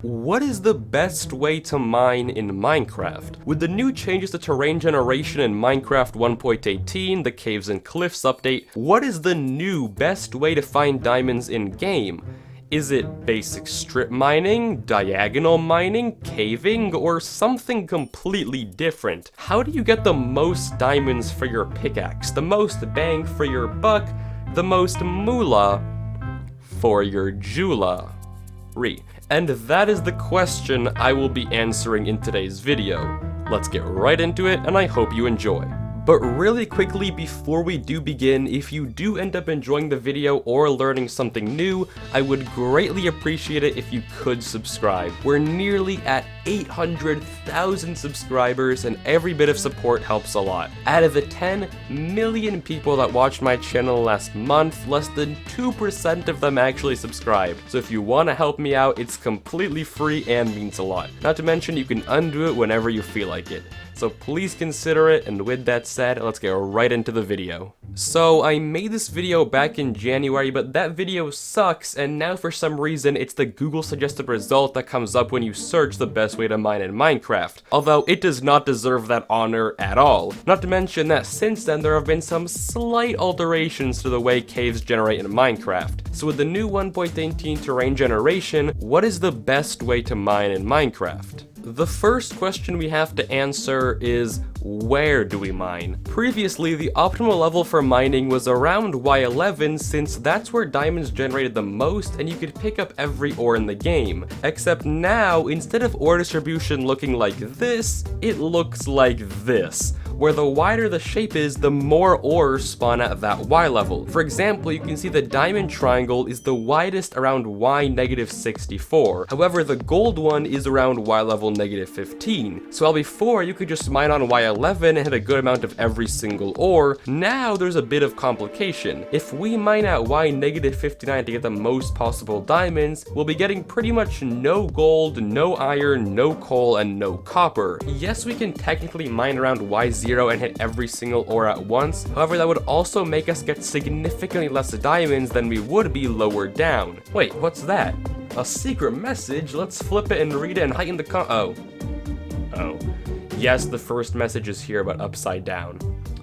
What is the best way to mine in Minecraft? With the new changes to terrain generation in Minecraft 1.18, the Caves and Cliffs update, what is the new best way to find diamonds in-game? Is it basic strip mining, diagonal mining, caving, or something completely different? How do you get the most diamonds for your pickaxe, the most bang for your buck, the most moolah for your jewelry? And that is the question I will be answering in today's video. Let's get right into it, and I hope you enjoy. But really quickly before we do begin, if you do end up enjoying the video or learning something new, I would greatly appreciate it if you could subscribe. We're nearly at 800,000 subscribers, and every bit of support helps a lot. Out of the 10 million people that watched my channel last month, less than 2% of them actually subscribed. So if you want to help me out, it's completely free and means a lot. Not to mention you can undo it whenever you feel like it. So please consider it, and with that said, let's get right into the video. So I made this video back in January, but that video sucks, and now for some reason it's the Google suggested result that comes up when you search the best way to mine in Minecraft, although it does not deserve that honor at all. Not to mention that since then there have been some slight alterations to the way caves generate in Minecraft. So with the new 1.18 terrain generation, what is the best way to mine in Minecraft? The first question we have to answer is, where do we mine? Previously, the optimal level for mining was around Y11 since that's where diamonds generated the most and you could pick up every ore in the game. Except now, instead of ore distribution looking like this, it looks like this, where the wider the shape is, the more ores spawn at that Y level. For example, you can see the diamond triangle is the widest around Y-64. However, the gold one is around Y level -15. So while before you could just mine on Y11 and hit a good amount of every single ore, now there's a bit of complication. If we mine at Y-59 to get the most possible diamonds, we'll be getting pretty much no gold, no iron, no coal, and no copper. Yes, we can technically mine around Y0 and hit every single ore at once, however that would also make us get significantly less diamonds than we would be lower down. Wait, what's that? A secret message? Let's flip it and read it and heighten the oh. Yes, the first message is here but upside down.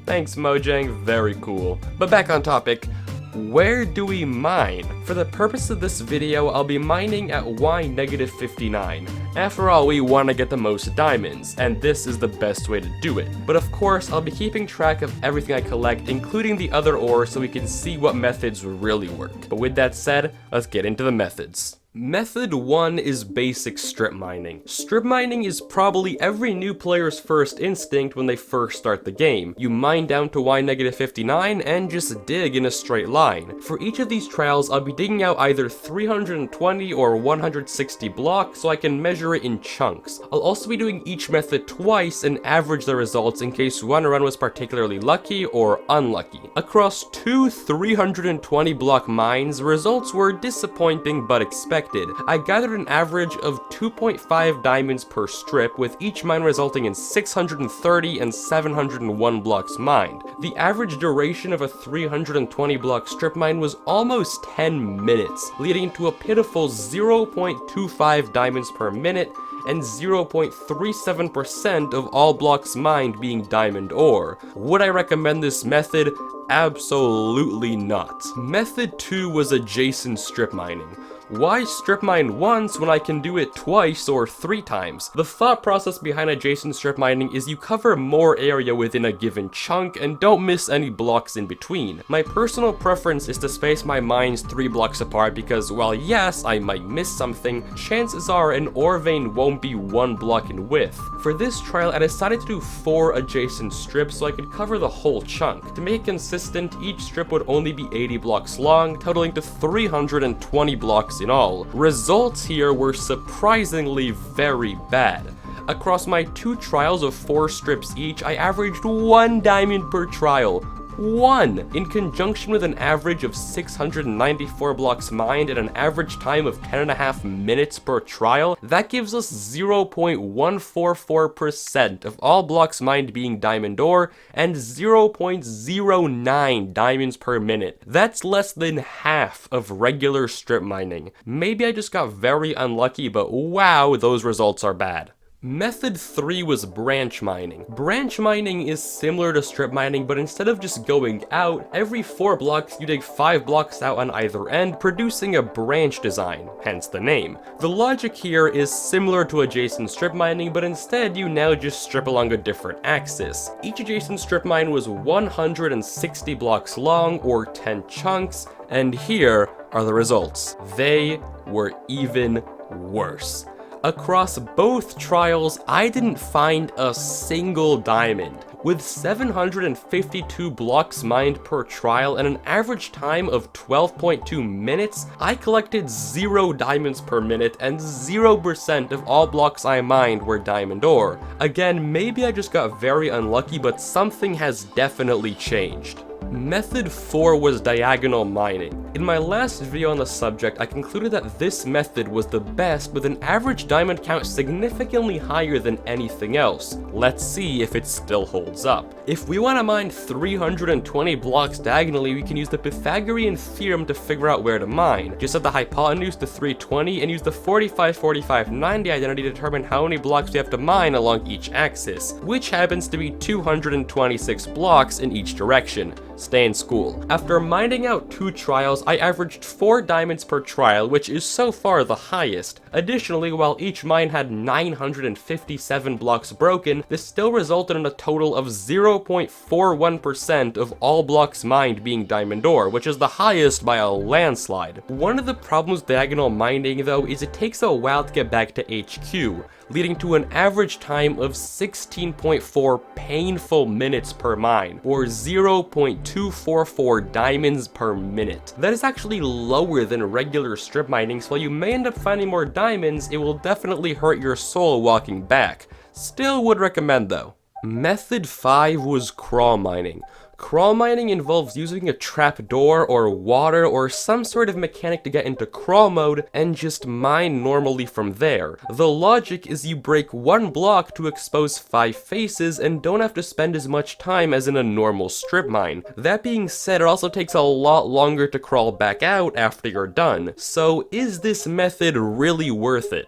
Thanks Mojang, very cool. But back on topic. Where do we mine? For the purpose of this video, I'll be mining at Y-59. After all, we want to get the most diamonds, and this is the best way to do it. But of course, I'll be keeping track of everything I collect, including the other ore, so we can see what methods really work. But with that said, let's get into the methods. Method 1 is basic strip mining. Strip mining is probably every new player's first instinct when they first start the game. You mine down to Y-59 and just dig in a straight line. For each of these trials, I'll be digging out either 320 or 160 blocks so I can measure it in chunks. I'll also be doing each method twice and average the results in case one run was particularly lucky or unlucky. Across two 320 block mines, results were disappointing but expected. I gathered an average of 2.5 diamonds per strip, with each mine resulting in 630 and 701 blocks mined. The average duration of a 320 block strip mine was almost 10 minutes, leading to a pitiful 0.25 diamonds per minute and 0.37% of all blocks mined being diamond ore. Would I recommend this method? Absolutely not. Method 2 was adjacent strip mining. Why strip mine once when I can do it twice or 3 times? The thought process behind adjacent strip mining is you cover more area within a given chunk and don't miss any blocks in between. My personal preference is to space my mines 3 blocks apart because while yes, I might miss something, chances are an ore vein won't be 1 block in width. For this trial, I decided to do 4 adjacent strips so I could cover the whole chunk. To make it consistent, each strip would only be 80 blocks long, totaling to 320 blocks in all. Results here were surprisingly very bad. Across my 2 trials of 4 strips each, I averaged 1 diamond per trial. 1! In conjunction with an average of 694 blocks mined and an average time of 10.5 minutes per trial, that gives us 0.144% of all blocks mined being diamond ore and 0.09 diamonds per minute. That's less than half of regular strip mining. Maybe I just got very unlucky, but wow, those results are bad. Method 3 was branch mining. Branch mining is similar to strip mining, but instead of just going out, every 4 blocks you dig 5 blocks out on either end, producing a branch design, hence the name. The logic here is similar to adjacent strip mining, but instead you now just strip along a different axis. Each adjacent strip mine was 160 blocks long, or 10 chunks, and here are the results. They were even worse. Across both trials, I didn't find a single diamond. With 752 blocks mined per trial and an average time of 12.2 minutes, I collected 0 diamonds per minute and 0% of all blocks I mined were diamond ore. Again, maybe I just got very unlucky, but something has definitely changed. Method 4 was diagonal mining. In my last video on the subject, I concluded that this method was the best with an average diamond count significantly higher than anything else. Let's see if it still holds up. If we want to mine 320 blocks diagonally, we can use the Pythagorean theorem to figure out where to mine. Just set the hypotenuse to 320 and use the 45-45-90 identity to determine how many blocks we have to mine along each axis, which happens to be 226 blocks in each direction. Stay in school. After mining out 2 trials, I averaged 4 diamonds per trial, which is so far the highest. Additionally, while each mine had 957 blocks broken, this still resulted in a total of 0.41% of all blocks mined being diamond ore, which is the highest by a landslide. One of the problems with diagonal mining, though, is it takes a while to get back to HQ, leading to an average time of 16.4 painful minutes per mine, or 0.244 diamonds per minute. That is actually lower than regular strip mining, so while you may end up finding more diamonds, it will definitely hurt your soul walking back. Still would recommend though. Method 5 was crawl mining. Crawl mining involves using a trapdoor or water or some sort of mechanic to get into crawl mode and just mine normally from there. The logic is you break 1 block to expose 5 faces and don't have to spend as much time as in a normal strip mine. That being said, it also takes a lot longer to crawl back out after you're done. So is this method really worth it?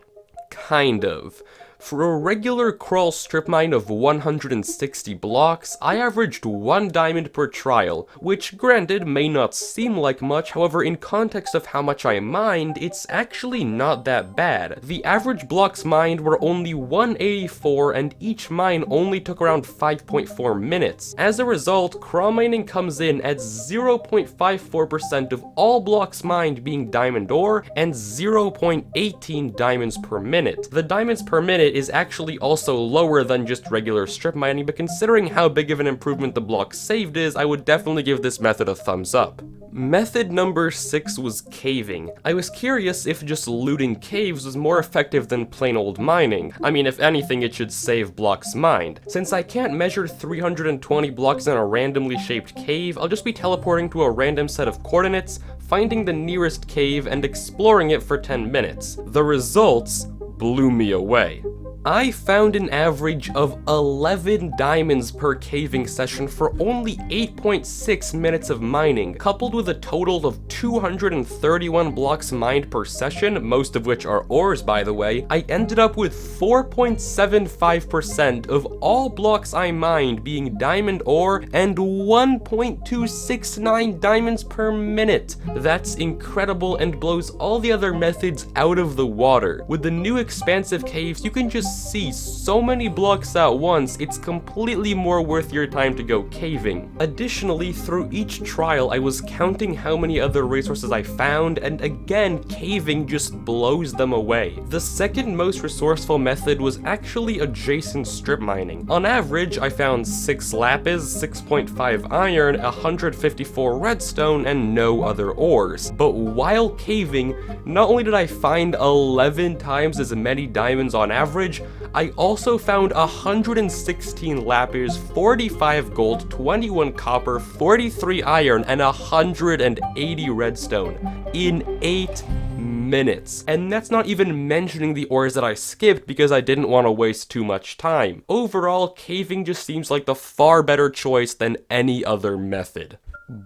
Kind of. For a regular crawl strip mine of 160 blocks, I averaged 1 diamond per trial, which granted may not seem like much, however in context of how much I mined, it's actually not that bad. The average blocks mined were only 184 and each mine only took around 5.4 minutes. As a result, crawl mining comes in at 0.54% of all blocks mined being diamond ore and 0.18 diamonds per minute. The diamonds per minute is actually also lower than just regular strip mining, but considering how big of an improvement the block saved is, I would definitely give this method a thumbs up. Method number 6 was caving. I was curious if just looting caves was more effective than plain old mining. I mean, if anything, it should save blocks mined. Since I can't measure 320 blocks in a randomly shaped cave, I'll just be teleporting to a random set of coordinates, finding the nearest cave, and exploring it for 10 minutes. The results blew me away. I found an average of 11 diamonds per caving session for only 8.6 minutes of mining, coupled with a total of 231 blocks mined per session, most of which are ores by the way. I ended up with 4.75% of all blocks I mined being diamond ore and 1.269 diamonds per minute. That's incredible and blows all the other methods out of the water. With the new expansive caves, you can just see so many blocks at once, it's completely more worth your time to go caving. Additionally, through each trial, I was counting how many other resources I found, and again, caving just blows them away. The second most resourceful method was actually adjacent strip mining. On average, I found 6 lapis, 6.5 iron, 154 redstone, and no other ores. But while caving, not only did I find 11 times as many diamonds on average, I also found 116 lapis, 45 gold, 21 copper, 43 iron, and 180 redstone in 8 minutes. And that's not even mentioning the ores that I skipped because I didn't want to waste too much time. Overall, caving just seems like the far better choice than any other method.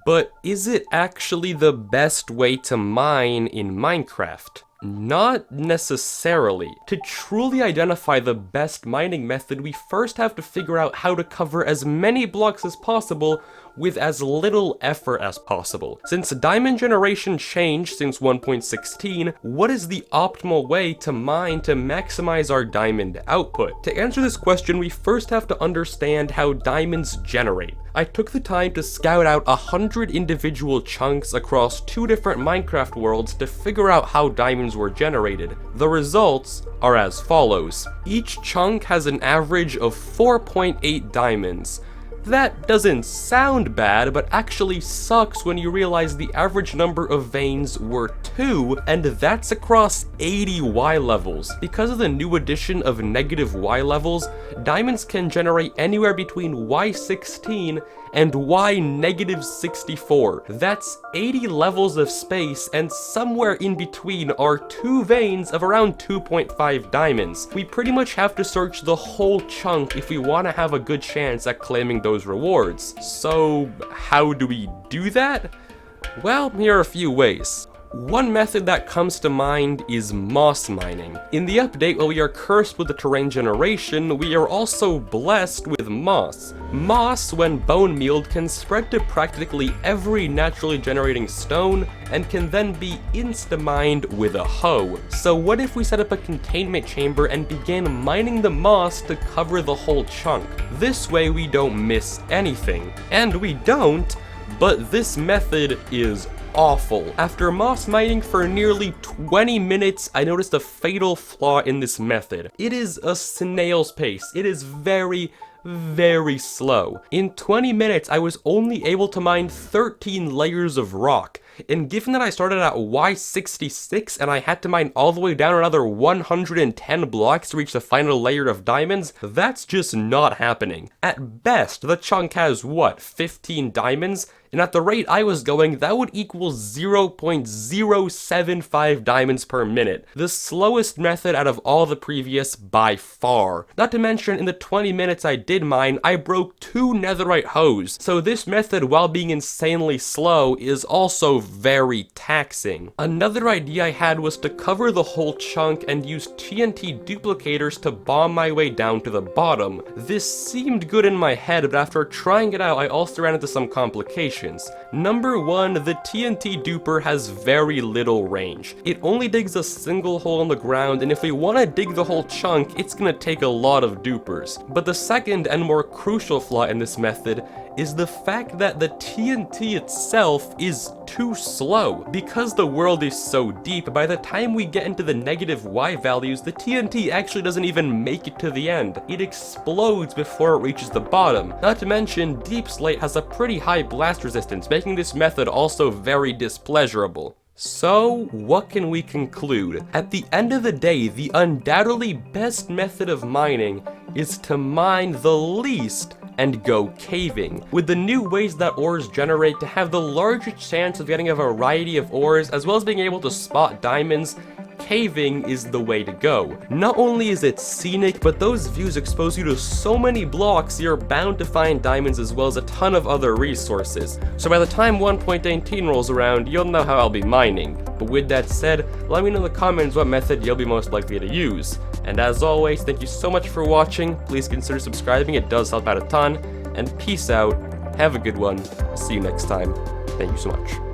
But is it actually the best way to mine in Minecraft? Not necessarily. To truly identify the best mining method, we first have to figure out how to cover as many blocks as possible with as little effort as possible. Since diamond generation changed since 1.16, what is the optimal way to mine to maximize our diamond output? To answer this question, we first have to understand how diamonds generate. I took the time to scout out 100 individual chunks across 2 different Minecraft worlds to figure out how diamonds were generated. The results are as follows. Each chunk has an average of 4.8 diamonds. That doesn't sound bad, but actually sucks when you realize the average number of veins were 2, and that's across 80 Y levels. Because of the new addition of negative Y levels, diamonds can generate anywhere between Y16 and Y-64. That's 80 levels of space, and somewhere in between are 2 veins of around 2.5 diamonds. We pretty much have to search the whole chunk if we want to have a good chance at claiming those rewards. So how do we do that? Well, here are a few ways. One method that comes to mind is moss mining. In the update, while we are cursed with the terrain generation, we are also blessed with moss. Moss, when bone mealed, can spread to practically every naturally generating stone and can then be insta-mined with a hoe. So what if we set up a containment chamber and begin mining the moss to cover the whole chunk? This way we don't miss anything. And we don't, but this method is awful. After moss mining for nearly 20 minutes, I noticed a fatal flaw in this method. It is a snail's pace. It is very slow. In 20 minutes, I was only able to mine 13 layers of rock. And given that I started at Y66 and I had to mine all the way down another 110 blocks to reach the final layer of diamonds, that's just not happening. At best, the chunk has, what, 15 diamonds? And at the rate I was going, that would equal 0.075 diamonds per minute. The slowest method out of all the previous by far. Not to mention, in the 20 minutes I did mine, I broke 2 netherite hoes. So this method, while being insanely slow, is also very taxing. Another idea I had was to cover the whole chunk and use TNT duplicators to bomb my way down to the bottom. This seemed good in my head, but after trying it out, I also ran into some complications. Number 1, the TNT duper has very little range. It only digs a single hole in the ground, and if we want to dig the whole chunk, it's gonna take a lot of dupers. But the second and more crucial flaw in this method is the fact that the TNT itself is too slow. Because the world is so deep, by the time we get into the negative Y values, the TNT actually doesn't even make it to the end. It explodes before it reaches the bottom. Not to mention, deep slate has a pretty high blast resistance, making this method also very displeasurable. So, what can we conclude? At the end of the day, the undoubtedly best method of mining is to mine the least and go caving. With the new ways that ores generate, to have the largest chance of getting a variety of ores, as well as being able to spot diamonds, caving is the way to go. Not only is it scenic, but those views expose you to so many blocks you're bound to find diamonds as well as a ton of other resources. So by the time 1.18 rolls around, you'll know how I'll be mining. But with that said, let me know in the comments what method you'll be most likely to use. And as always, thank you so much for watching. Please consider subscribing, it does help out a ton. And peace out, have a good one, see you next time. Thank you so much.